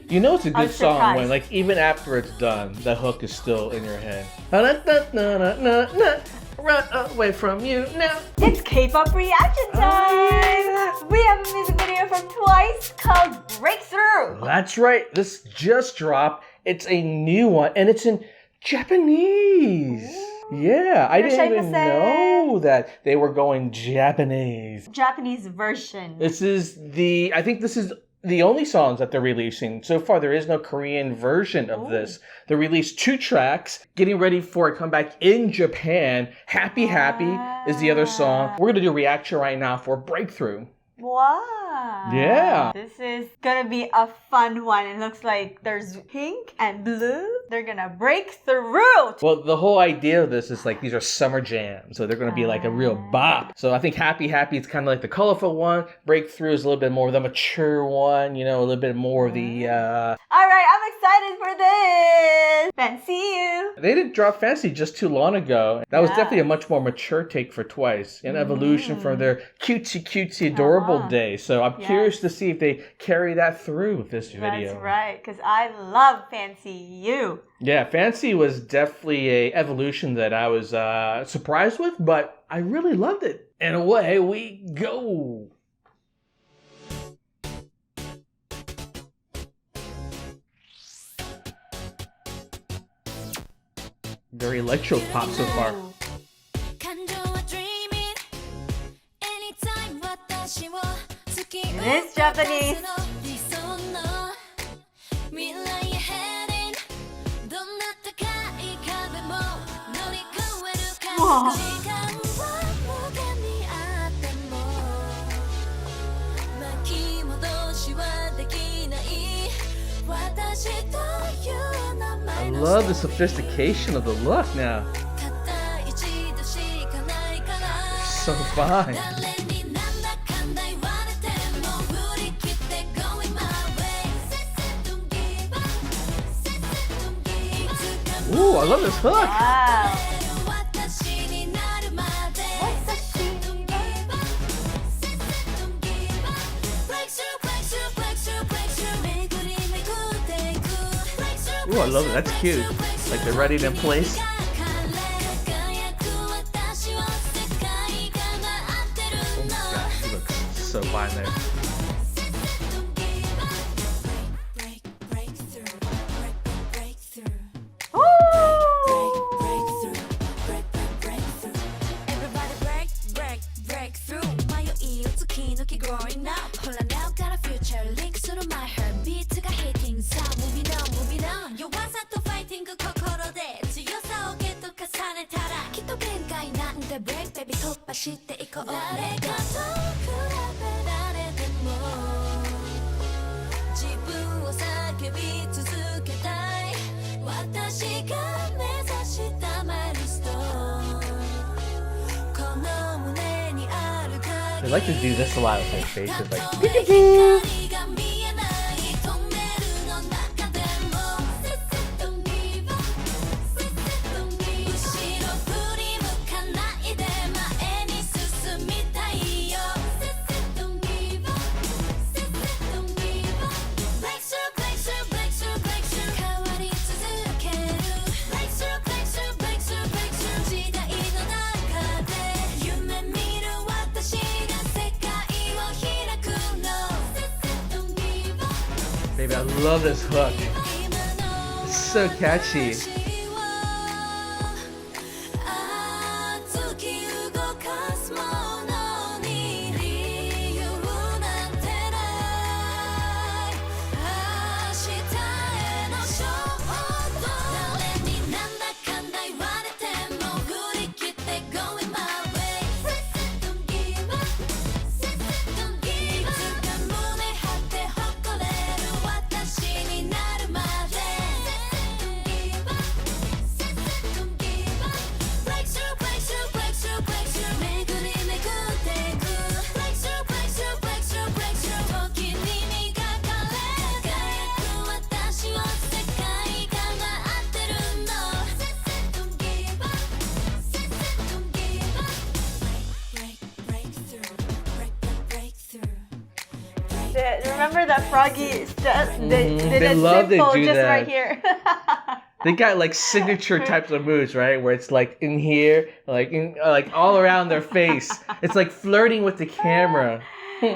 You know it's a good song surprised. when, like, even after it's done, the hook is still in your head. Run away from you now. It's K-pop reaction time! We have a music video from Twice called Breakthrough. That's right. This just dropped. It's a new one, and it's in Japanese. Yeah, I didn't even know that they were going Japanese. Japanese version. I think this is the only songs that they're releasing. So far, there is no Korean version of this. They released 2 tracks, getting ready for a comeback in Japan. Happy Happy is the other song. We're going to do a reaction right now for Breakthrough. Wow. Yeah. This is gonna be a fun one. It looks like there's pink and blue. They're gonna break through. Well, the whole idea of this is like these are summer jams. So they're going to be like a real bop. So I think Happy Happy is kind of like the colorful one. Breakthrough is a little bit more of the mature one. You know, a little bit more of the... Alright, I'm excited for this. Fancy you. They didn't drop Fancy just too long ago. That was definitely a much more mature take for Twice. An evolution from their cutesy, adorable day. So I'm curious to see if they carry that through with this video. That's right, because I love Fancy You. Yeah, Fancy was definitely a evolution that I was surprised with, but I really loved it. And away we go. Very electro pop so far. It is Japanese. Wow. I love the sophistication of the look now. So fine. Ooh, I love this hook. Wow. Ooh, I love it. That's cute. Like they're ready to place. Oh gosh, she looks so fine there. They like to do this a lot with their faces, like Pikachu! Baby, I love this hook. It's so catchy. remember that Froggy did They a love to simple do just that. right here. They got like signature types of moves, right? Where it's like in here, like all around their face. It's like flirting with the camera. Wow,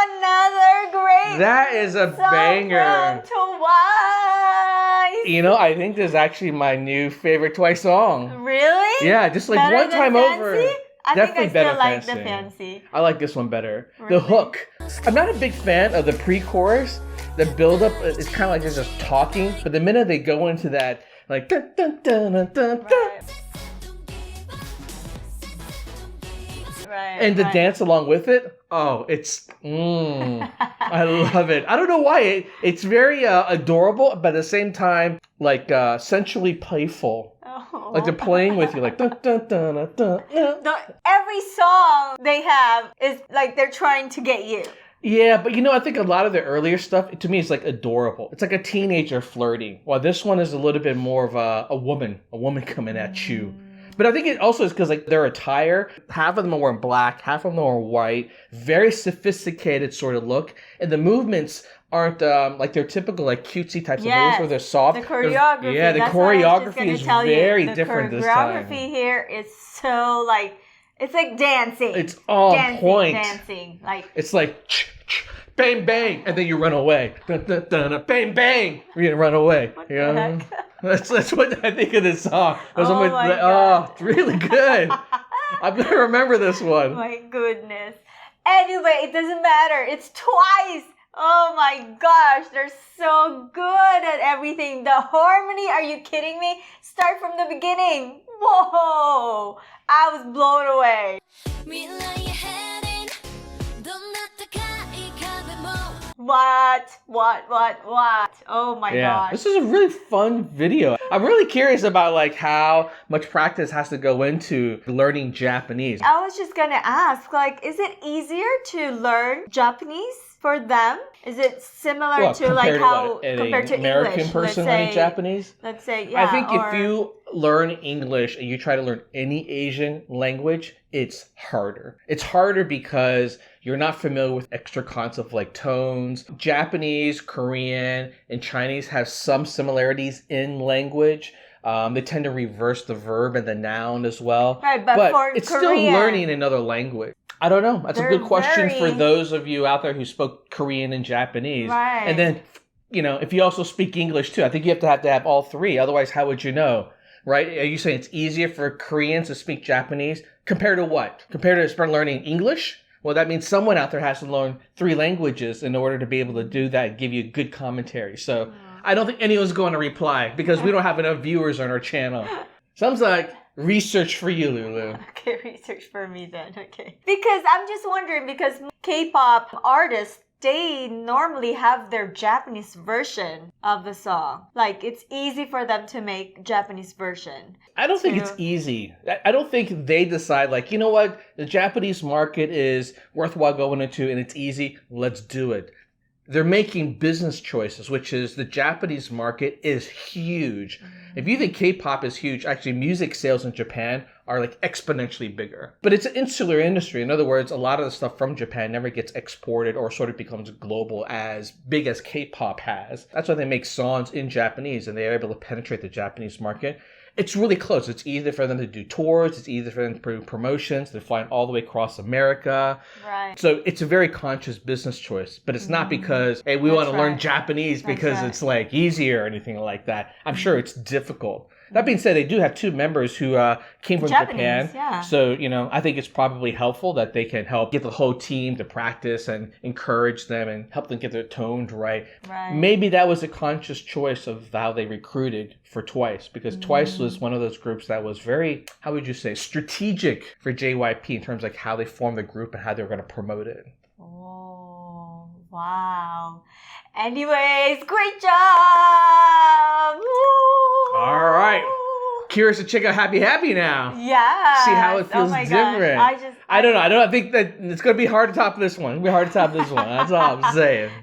another great That is a song banger. from Twice. You know, I think this is actually my new favorite Twice song. Really? Yeah, just like Better one than time Fancy? over. I Definitely think I better still like Fancy. the Fancy. I like this one better. Really? The hook. I'm not a big fan of the pre-chorus. The build-up is kind of like they're just talking, but the minute they go into that, like dun dun dun dun dun, dun, Right. and the dance along with it, oh, it's I love it. I don't know why it's very adorable, but at the same time, like sensually playful. Oh. Like they're playing with you, like dun dun dun dun dun. Every song they have is like they're trying to get you. Yeah, but you know, I think a lot of the earlier stuff, to me, is like adorable. It's like a teenager flirting. While this one is a little bit more of a woman coming at you. But I think it also is because like their attire, half of them are wearing black, half of them are white, very sophisticated sort of look. And the movements aren't like their typical like cutesy types of moves where they're soft. The choreography. Yeah, the that's what I was just choreography gonna is tell you. very different this time. The choreography here is so like, it's like dancing. It's on dancing, point. Dancing. Like, It's like bang bang, and then you run away. Dun, dun, dun, dun, bang bang, you run away. What You the know? heck? That's what I think of this song. Oh my God. It's really good. I'm gonna remember this one. my goodness. Anyway, it doesn't matter. It's Twice. Oh my gosh, they're so good at everything. The harmony, are you kidding me? Start from the beginning. Whoa! I was blown away. What? Oh my gosh. This is a really fun video. I'm really curious about like how much practice has to go into learning Japanese. I was just gonna ask, like, is it easier to learn Japanese for them? Is it similar to like how compared to American English? person learning Japanese? Let's say, yeah. I think if you learn English and you try to learn any Asian language, it's harder. It's harder because you're not familiar with extra concepts of like tones. Japanese, Korean, and Chinese have some similarities in language. They tend to reverse the verb and the noun as well. Right, but for it's Korean, still learning another language. I don't know. That's a good question for very- those of you out there who spoke Korean and Japanese. Right. And then, you know, if you also speak English too, I think you have to have all three. Otherwise, how would you know? Right? Are you saying it's easier for Koreans to speak Japanese compared to what? Compared to start learning English? Well, that means someone out there has to learn 3 languages in order to be able to do that and give you good commentary. So I don't think anyone's going to reply because we don't have enough viewers on our channel. Sounds like research for you, Lulu. Okay, research for me then. Okay. Because I'm just wondering, because K-pop artists, they normally have their Japanese version of the song. Like, it's easy for them to make Japanese version. I don't think it's easy. I don't think they decide, like, you know what? The Japanese market is worthwhile going into and it's easy. Let's do it. They're making business choices, which is the Japanese market is huge. If you think K-pop is huge, actually music sales in Japan are like exponentially bigger. But it's an insular industry. In other words, a lot of the stuff from Japan never gets exported or sort of becomes global as big as K-pop has. That's why they make songs in Japanese and they're able to penetrate the Japanese market. It's really close. It's easy for them to do tours. It's easy for them to do promotions. They're flying all the way across America. Right. So it's a very conscious business choice. But it's not because, hey, we want to learn Japanese because it's like easier or anything like that. I'm sure it's difficult. That being said, they do have 2 members who came from Japan. Yeah. So, you know, I think it's probably helpful that they can help get the whole team to practice and encourage them and help them get their tones right. Maybe that was a conscious choice of how they recruited for Twice, because Twice was one of those groups that was very, how would you say, strategic for JYP in terms of like how they formed the group and how they were going to promote it. Oh, wow. Anyways, great job! Woo! All right. Curious to check out Happy Happy now. Yeah. See how it feels oh my different. Gosh. I don't know. I think that it's going to be hard to top this one. It's going to be hard to top this one. That's all I'm saying.